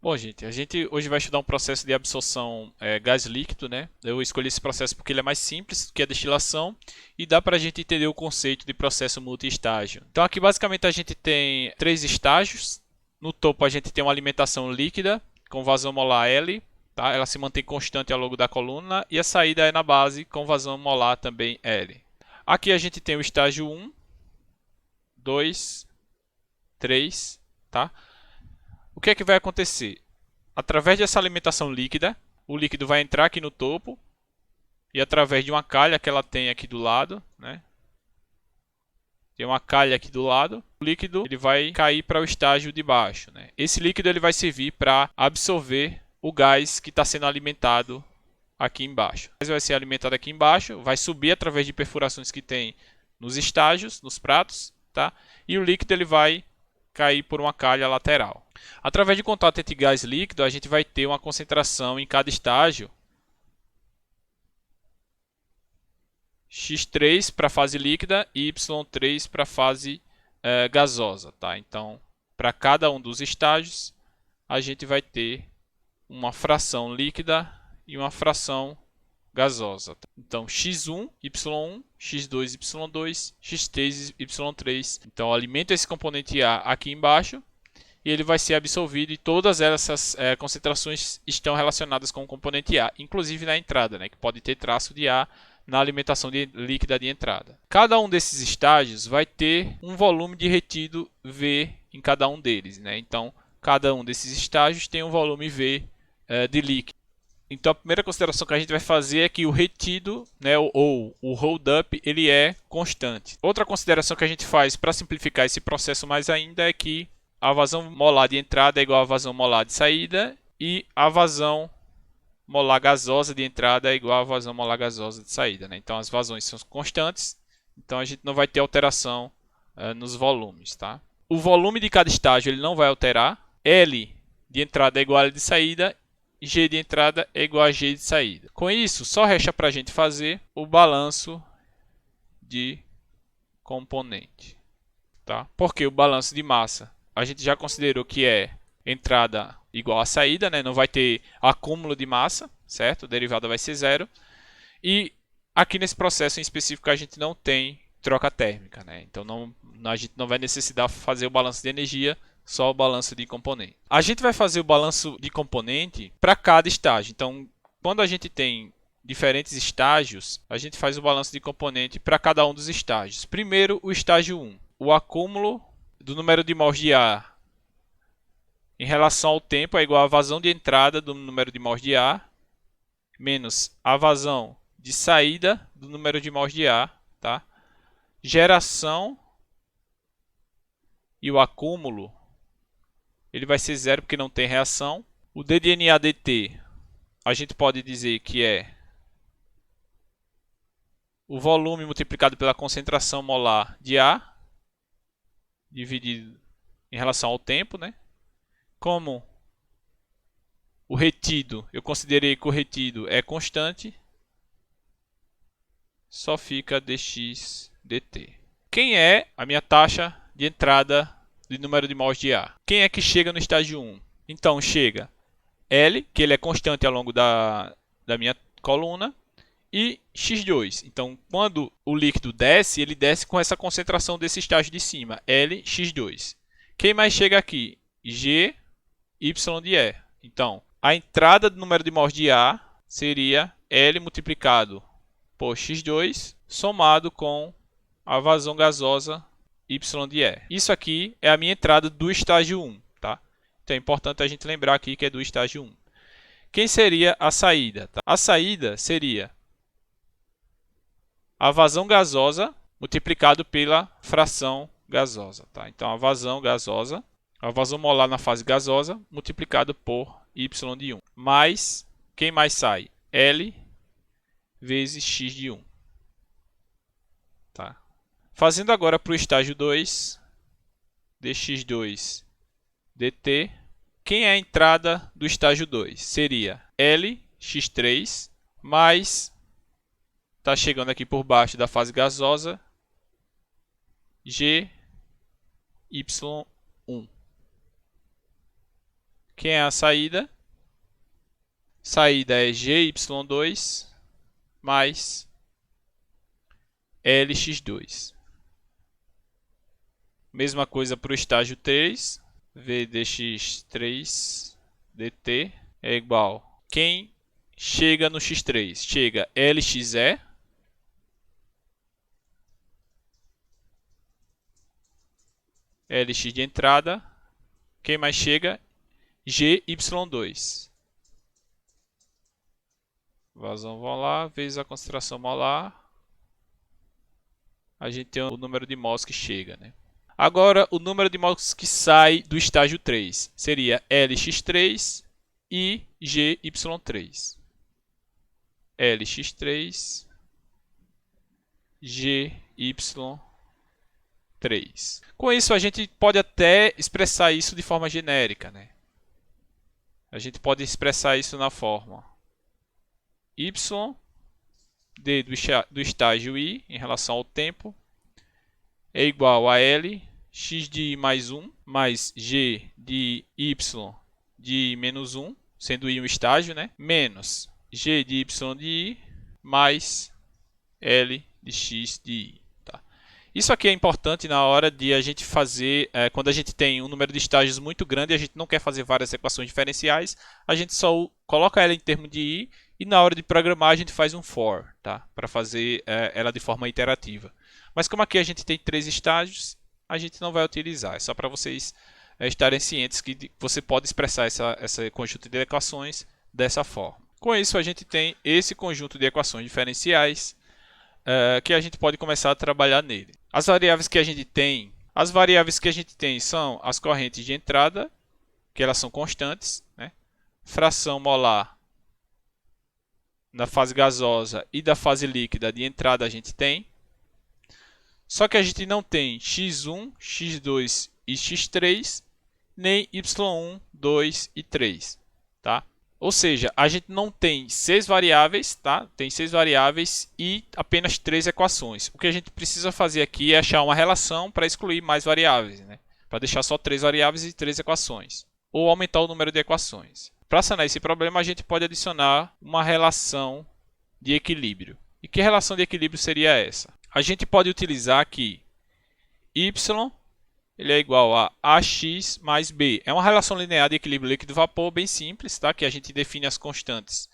Bom, gente, a gente hoje vai estudar um processo de absorção gás líquido, né? Eu escolhi esse processo porque ele é mais simples do que a destilação e dá para a gente entender o conceito de processo multi-estágio. Então aqui basicamente a gente tem três estágios. No topo a gente tem uma alimentação líquida com vazão molar L, tá? Ela se mantém constante ao longo da coluna e a saída é na base com vazão molar também L. Aqui a gente tem o estágio 1, 2, 3, tá? O que é que vai acontecer? Através dessa alimentação líquida, o líquido vai entrar aqui no topo e através de uma calha que ela tem aqui do lado, né? Tem uma calha aqui do lado, o líquido ele vai cair para o estágio de baixo, né? Esse líquido ele vai servir para absorver o gás que está sendo alimentado aqui embaixo. O gás vai ser alimentado aqui embaixo, vai subir através de perfurações que tem nos estágios, nos pratos, tá? E o líquido ele vai cair por uma calha lateral. Através de contato entre gás e líquido, a gente vai ter uma concentração em cada estágio. X3 para a fase líquida e Y3 para a fase gasosa. Tá? Então, para cada um dos estágios, a gente vai ter uma fração líquida e uma fração gasosa. Então, X1, Y1, X2, Y2, X3, Y3. Então, eu alimento esse componente A aqui embaixo e ele vai ser absorvido e todas essas concentrações estão relacionadas com o componente A, inclusive na entrada, né, que pode ter traço de A na alimentação líquida de entrada. Cada um desses estágios vai ter um volume de retido V em cada um deles, né? Então, cada um desses estágios tem um volume V de líquido. Então, a primeira consideração que a gente vai fazer é que o retido, né, ou o hold-up, ele é constante. Outra consideração que a gente faz para simplificar esse processo mais ainda é que a vazão molar de entrada é igual a vazão molar de saída e a vazão molar gasosa de entrada é igual a vazão molar gasosa de saída, né? Então, as vazões são constantes, então a gente não vai ter alteração nos volumes. Tá? O volume de cada estágio ele não vai alterar. L de entrada é igual a L de saída. G de entrada é igual a G de saída. Com isso, só resta para a gente fazer o balanço de componente. Tá? Porque o balanço de massa a gente já considerou que é entrada igual a saída, né? Não vai ter acúmulo de massa, certo? A derivada vai ser zero. E aqui nesse processo em específico a gente não tem troca térmica, né? Então a gente não vai necessitar fazer o balanço de energia, só o balanço de componente. A gente vai fazer o balanço de componente para cada estágio. Então, quando a gente tem diferentes estágios, a gente faz o balanço de componente para cada um dos estágios. Primeiro, o estágio 1. O acúmulo do número de mols de ar em relação ao tempo é igual à vazão de entrada do número de mols de ar menos a vazão de saída do número de mols de ar. Tá? Geração e o acúmulo ele vai ser zero porque não tem reação. O ddNA dt a gente pode dizer que é o volume multiplicado pela concentração molar de ar dividido em relação ao tempo, né? Como o retido, eu considerei que o retido é constante, só fica dx dt. Quem é a minha taxa de entrada de número de mols de ar? Quem é que chega no estágio 1? Então chega L, que ele é constante ao longo da minha coluna, e X2. Então, quando o líquido desce, ele desce com essa concentração desse estágio de cima, Lx2. Quem mais chega aqui? G, Y de E. Então, a entrada do número de mols de ar seria L multiplicado por X2, somado com a vazão gasosa Y de E. Isso aqui é a minha entrada do estágio 1. Tá? Então, é importante a gente lembrar aqui que é do estágio 1. Quem seria a saída? Tá? A saída seria a vazão gasosa multiplicado pela fração gasosa. Tá? Então, a vazão gasosa, a vazão molar na fase gasosa, multiplicado por Y de 1. Mais, quem mais sai? L vezes X de 1. Tá? Fazendo agora para o estágio 2, dx2 dt. Quem é a entrada do estágio 2? Seria Lx3 mais, está chegando aqui por baixo da fase gasosa, Gy1. Quem é a saída? Saída é GY2 mais LX2. Mesma coisa para o estágio 3. VDX3 dt é igual. Quem chega no x3? Chega LXE LX de entrada. Quem mais chega? GY2. Vazão molar vezes a concentração molar. A gente tem o número de mols que chega, né? Agora, o número de mols que sai do estágio 3 seria LX3 e GY3. LX3, GY3. Com isso, a gente pode até expressar isso de forma genérica, né? A gente pode expressar isso na forma y d do estágio i em relação ao tempo é igual a L x de i mais 1 mais g de y de i menos 1, sendo i um estágio, né? Menos g de y de i mais L de x de i. Tá? Isso aqui é importante na hora de a gente fazer, quando a gente tem um número de estágios muito grande e a gente não quer fazer várias equações diferenciais, a gente só coloca ela em termos de i e na hora de programar a gente faz um for, tá? Para fazer ela de forma iterativa. Mas como aqui a gente tem 3 estágios, a gente não vai utilizar. É só para vocês estarem cientes que você pode expressar esse conjunto de equações dessa forma. Com isso, a gente tem esse conjunto de equações diferenciais que a gente pode começar a trabalhar nele. As variáveis que a gente tem são as correntes de entrada, que elas são constantes, né? Fração molar da fase gasosa e da fase líquida de entrada a gente tem. Só que a gente não tem x1, x2 e x3, nem y1, 2 e 3, tá? Ou seja, a gente não tem 6 variáveis, tá? Tem 6 variáveis e apenas 3 equações. O que a gente precisa fazer aqui é achar uma relação para excluir mais variáveis, né? Para deixar só 3 variáveis e 3 equações, ou aumentar o número de equações. Para sanar esse problema, a gente pode adicionar uma relação de equilíbrio. E que relação de equilíbrio seria essa? A gente pode utilizar aqui y ele é igual a ax mais b. É uma relação linear de equilíbrio líquido-vapor bem simples, tá? Que a gente define as constantes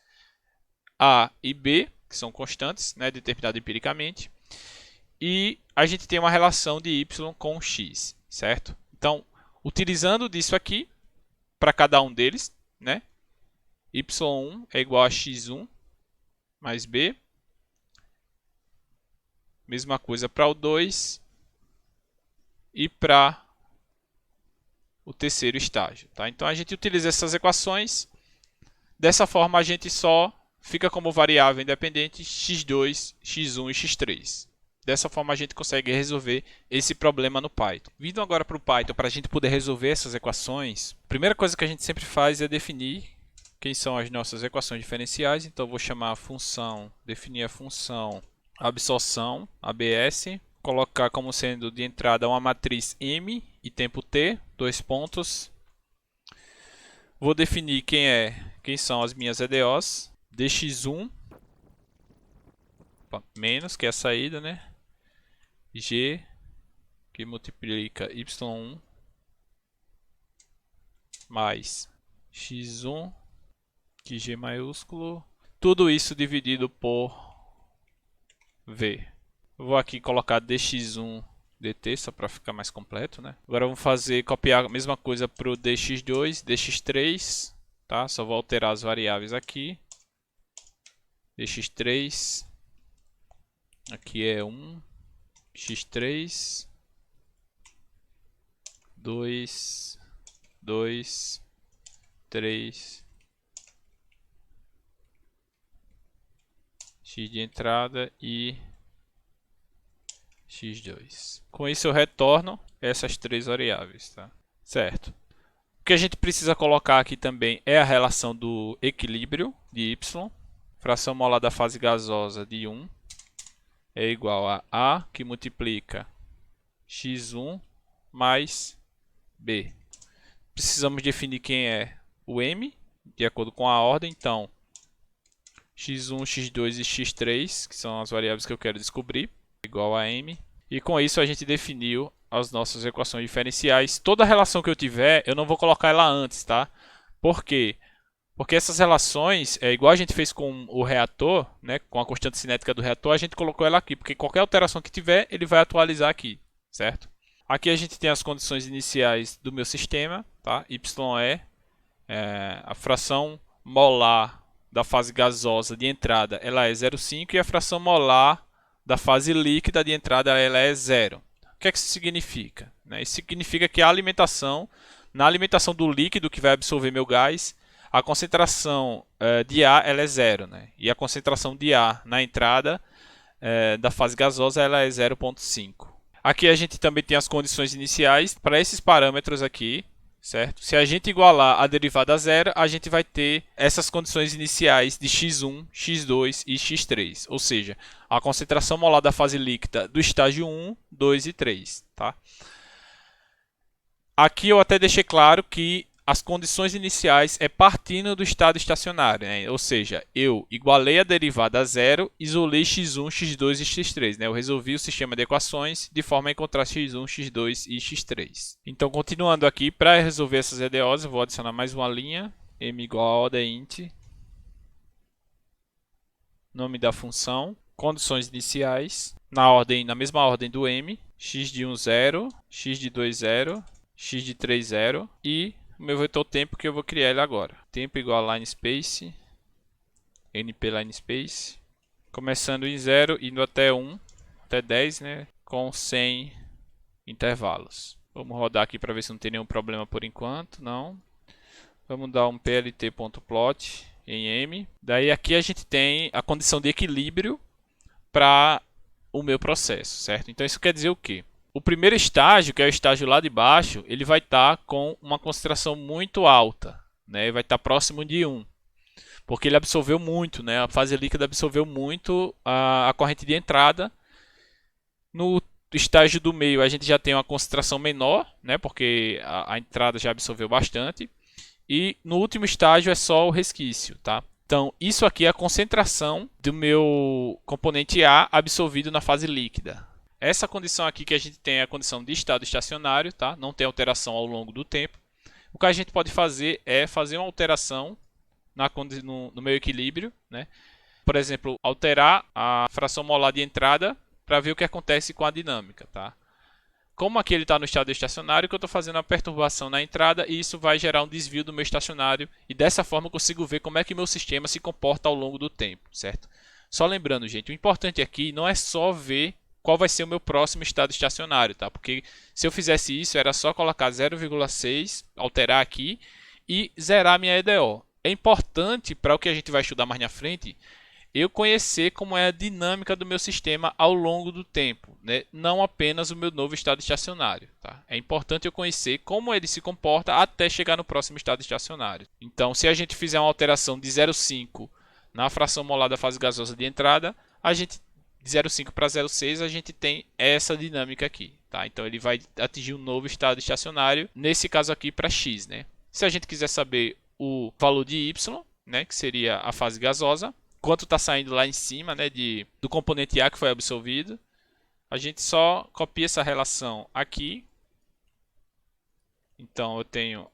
a e b, que são constantes, né, determinadas empiricamente. E a gente tem uma relação de y com x, certo? Então, utilizando disso aqui, para cada um deles, né? y1 é igual a x1 mais b. Mesma coisa para o 2 e para o terceiro estágio. Tá? Então a gente utiliza essas equações. Dessa forma a gente só fica como variável independente x2, x1 e x3. Dessa forma a gente consegue resolver esse problema no Python. Vindo agora para o Python, para a gente poder resolver essas equações, a primeira coisa que a gente sempre faz é definir quem são as nossas equações diferenciais. Então eu vou chamar a função, definir a função absorção, ABS, colocar como sendo de entrada uma matriz M e tempo T, 2 pontos. Vou definir quem são as minhas EDOs, dx1, menos, que é a saída, né? G, que multiplica y1, mais x1, que G maiúsculo, tudo isso dividido por V. Vou aqui colocar dx1 dt, só para ficar mais completo, né? Agora vamos copiar a mesma coisa para o dx2, dx3, tá? Só vou alterar as variáveis aqui. dx3, aqui é 1, x3, 2, 2, 3, x de entrada e x2. Com isso eu retorno essas 3 variáveis, tá? Certo. O que a gente precisa colocar aqui também é a relação do equilíbrio de y. Fração molar da fase gasosa de 1 é igual a A, que multiplica x1 mais B. Precisamos definir quem é o M, de acordo com a ordem. Então, x1, x2 e x3, que são as variáveis que eu quero descobrir, igual a M. E com isso a gente definiu as nossas equações diferenciais. Toda relação que eu tiver, eu não vou colocar ela antes, tá? Por quê? Porque essas relações, igual a gente fez com o reator, né, com a constante cinética do reator, a gente colocou ela aqui, porque qualquer alteração que tiver, ele vai atualizar aqui, certo? Aqui a gente tem as condições iniciais do meu sistema, tá? Y a fração molar da fase gasosa de entrada, ela é 0,5 e a fração molar da fase líquida de entrada, ela é 0. O que é que isso significa? Isso significa que a alimentação, na alimentação do líquido que vai absorver meu gás, a concentração de ar ela é 0, né? E a concentração de ar na entrada da fase gasosa ela é 0,5. Aqui a gente também tem as condições iniciais para esses parâmetros aqui, certo? Se a gente igualar a derivada a zero, a gente vai ter essas condições iniciais de x1, x2 e x3, ou seja, a concentração molar da fase líquida do estágio 1, 2 e 3, tá? Aqui eu até deixei claro que as condições iniciais é partindo do estado estacionário, né? Ou seja, eu igualei a derivada a zero, isolei x1, x2 e x3. Né? Eu resolvi o sistema de equações de forma a encontrar x1, x2 e x3. Então, continuando aqui, para resolver essas EDOs, eu vou adicionar mais uma linha, m igual a ODEINT, nome da função, condições iniciais, na mesma ordem do m, x de 1, 0, x de 2, 0, x de 3, 0 e o meu vetor tempo que eu vou criar ele agora. Tempo igual a linespace, np linespace, começando em 0, indo até 1, até 10, né, com 100 intervalos. Vamos rodar aqui para ver se não tem nenhum problema por enquanto, não. Vamos dar um plt.plot em m. Daí aqui a gente tem a condição de equilíbrio para o meu processo, certo? Então isso quer dizer o quê? O primeiro estágio, que é o estágio lá de baixo, ele vai estar com uma concentração muito alta, né? Vai estar próximo de 1, porque ele absorveu muito, né? A fase líquida absorveu muito a corrente de entrada. No estágio do meio a gente já tem uma concentração menor, né? Porque a entrada já absorveu bastante. E no último estágio é só o resquício, tá? Então, isso aqui é a concentração do meu componente A absorvido na fase líquida. Essa condição aqui que a gente tem é a condição de estado estacionário, tá? Não tem alteração ao longo do tempo. O que a gente pode fazer é fazer uma alteração no meu equilíbrio, né? Por exemplo, alterar a fração molar de entrada para ver o que acontece com a dinâmica, tá? Como aqui ele está no estado estacionário, que eu estou fazendo uma perturbação na entrada e isso vai gerar um desvio do meu estacionário e dessa forma eu consigo ver como é que meu sistema se comporta ao longo do tempo, certo? Só lembrando, gente, o importante aqui não é só ver qual vai ser o meu próximo estado estacionário, tá? Porque se eu fizesse isso, era só colocar 0,6, alterar aqui e zerar minha EDO. É importante para o que a gente vai estudar mais na frente, eu conhecer como é a dinâmica do meu sistema ao longo do tempo, né? Não apenas o meu novo estado estacionário. Tá? É importante eu conhecer como ele se comporta até chegar no próximo estado estacionário. Então, se a gente fizer uma alteração de 0,5 na fração molar da fase gasosa de entrada, a gente de 0,5 para 0,6 a gente tem essa dinâmica aqui. Tá? Então, ele vai atingir um novo estado estacionário, nesse caso aqui para x. Né? Se a gente quiser saber o valor de y, né, que seria a fase gasosa, quanto está saindo lá em cima, né, do componente A que foi absorvido, a gente só copia essa relação aqui. Então, eu tenho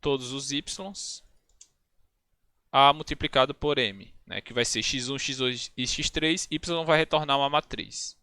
todos os y's A multiplicado por m, né, que vai ser x1, x2 e x3. Y vai retornar uma matriz.